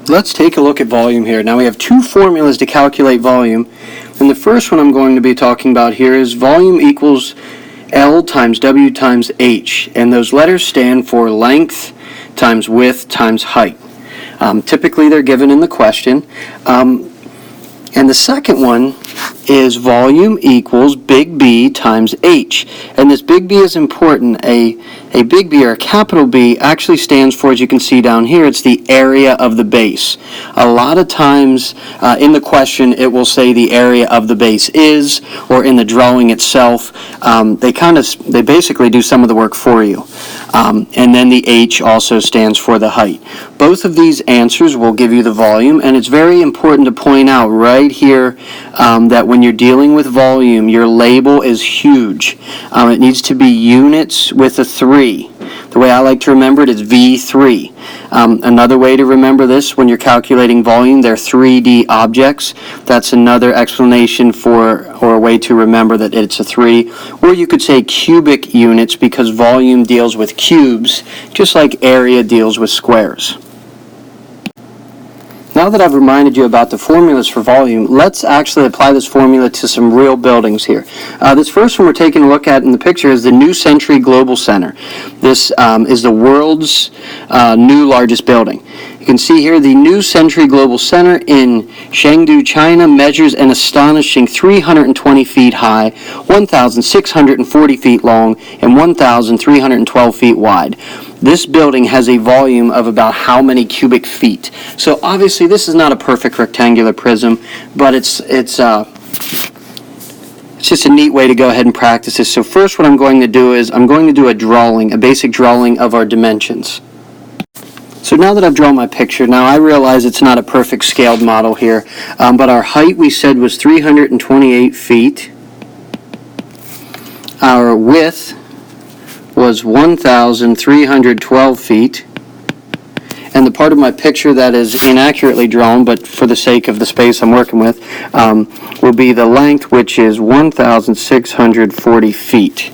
Let's take a look at volume here. Now we have two formulas to calculate volume, and the first one I'm going to be talking about here is volume equals L times W times H, and those letters stand for length times width times height. Typically they're given in the question. And the second one is volume equals big B times H. And this big B is important. A big B, or a capital B, actually stands for, as you can see down here, it's the area of the base. A lot of times in the question it will say the area of the base is, or in the drawing itself. They basically do some of the work for you. And then the H also stands for the height. Both of these answers will give you the volume, and it's very important to point out right here that when you're dealing with volume, your label is huge. It needs to be units with a 3. The way I like to remember it is V3. Another way to remember this, when you're calculating volume, they're 3D objects. That's another explanation for, or a way to remember that it's a 3. Or you could say cubic units, because volume deals with cubes, just like area deals with squares. Now that I've reminded you about the formulas for volume, let's actually apply this formula to some real buildings here. This first one we're taking a look at in the picture is the New Century Global Center. This is the world's new largest building. You can see here the New Century Global Center in Chengdu, China measures an astonishing 320 feet high, 1,640 feet long, and 1,312 feet wide. This building has a volume of about how many cubic feet? So obviously this is not a perfect rectangular prism, but it's just a neat way to go ahead and practice this. So first what I'm going to do is I'm going to do a basic drawing of our dimensions. So now that I've drawn my picture, now I realize it's not a perfect scaled model here, but our height we said was 328 feet. Our width was 1,312 feet, and the part of my picture that is inaccurately drawn, but for the sake of the space I'm working with, will be the length, which is 1,640 feet.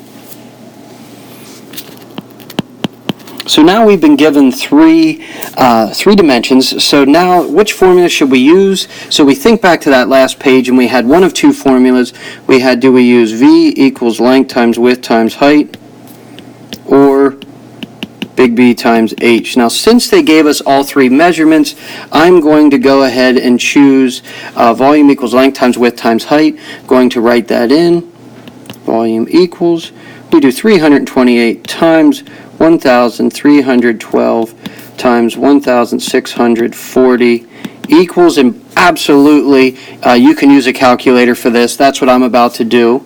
So now we've been given three dimensions. So now which formula should we use? So we think back to that last page, and we had one of two formulas. We had, do we use V equals length times width times height, or big B times H? Now, since they gave us all three measurements, I'm going to go ahead and choose volume equals length times width times height. I'm going to write that in. Volume equals, we do 328 times 1,312 times 1,640 equals, and absolutely you can use a calculator for this. That's what I'm about to do.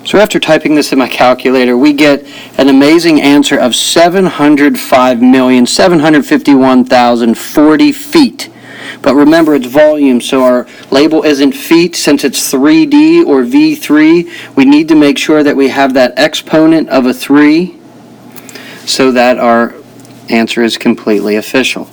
So after typing this in my calculator, we get an amazing answer of 705,751,040 feet. But remember, it's volume, so our label isn't feet. Since it's 3D or V3, we need to make sure that we have that exponent of a 3 so that our answer is completely official.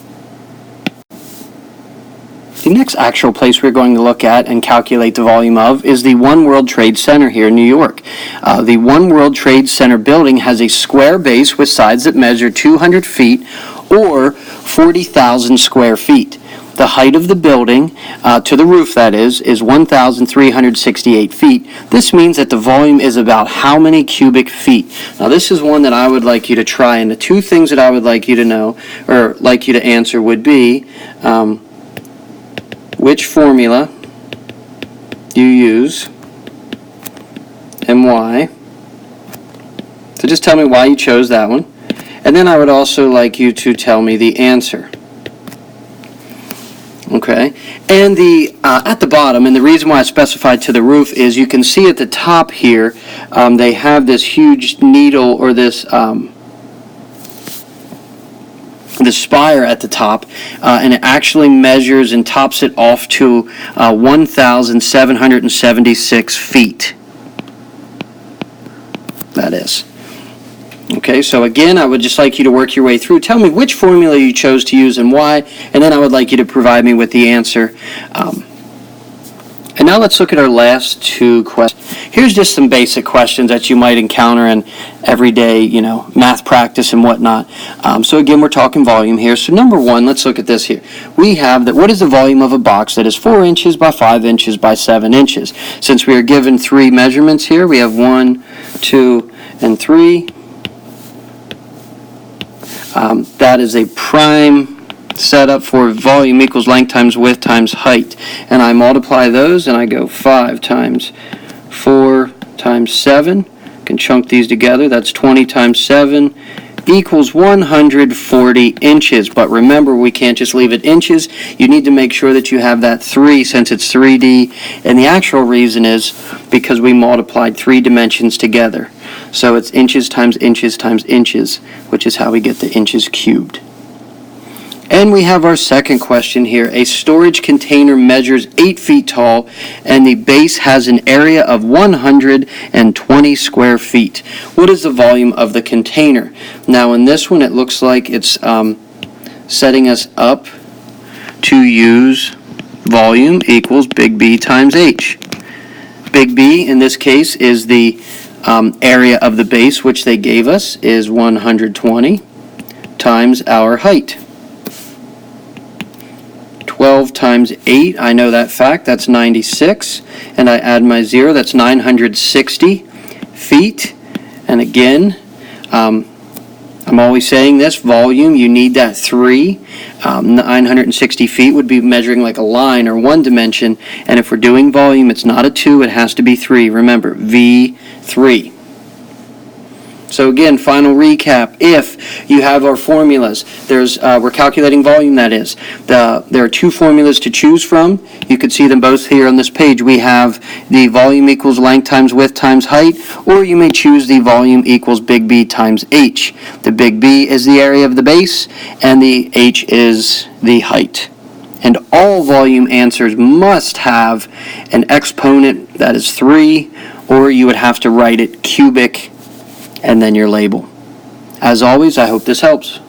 The next actual place we're going to look at and calculate the volume of is the One World Trade Center here in New York. The One World Trade Center building has a square base with sides that measure 200 feet or 40,000 square feet. The height of the building, to the roof that is 1,368 feet. This means that the volume is about how many cubic feet? Now this is one that I would like you to try, and the two things that I would like you to know, or like you to answer, would be which formula you use and why. So just tell me why you chose that one. And then I would also like you to tell me the answer. Okay, and the at the bottom, and the reason why I specified to the roof is you can see at the top here, they have this huge needle, or this the spire at the top, and it actually measures and tops it off to 1,776 feet. That is. Okay, so again, I would just like you to work your way through. Tell me which formula you chose to use and why, and then I would like you to provide me with the answer. And now let's look at our last two questions. Here's just some basic questions that you might encounter in everyday, math practice and whatnot. So again, we're talking volume here. So number one, let's look at this here. We have that. What is the volume of a box that is 4 inches by 5 inches by 7 inches? Since we are given three measurements here, we have 1, 2, and 3. That is a prime setup for volume equals length times width times height. And I multiply those and I go 5 times 4 times 7. I can chunk these together. That's 20 times 7 equals 140 inches. But remember, we can't just leave it inches. You need to make sure that you have that 3 since it's 3D. And the actual reason is because we multiplied 3 dimensions together. So it's inches times inches times inches, which is how we get the inches cubed. And we have our second question here. A storage container measures 8 feet tall and the base has an area of 120 square feet. What is the volume of the container? Now in this one it looks like it's setting us up to use volume equals big B times H. Big B in this case is the area of the base, which they gave us is 120 times our height. 12 times 8, I know that fact, that's 96, and I add my 0, that's 960 feet. And again, I'm always saying this, volume, you need that 3. 960 feet would be measuring like a line or one dimension, and if we're doing volume, it's not a 2, it has to be 3. Remember, V3. So again, final recap. If you have our formulas, we're calculating volume, that is. There are 2 formulas to choose from. You can see them both here on this page. We have the volume equals length times width times height, or you may choose the volume equals big B times H. The big B is the area of the base, and the H is the height. And all volume answers must have an exponent that is 3, or you would have to write it cubic and then your label. As always, I hope this helps.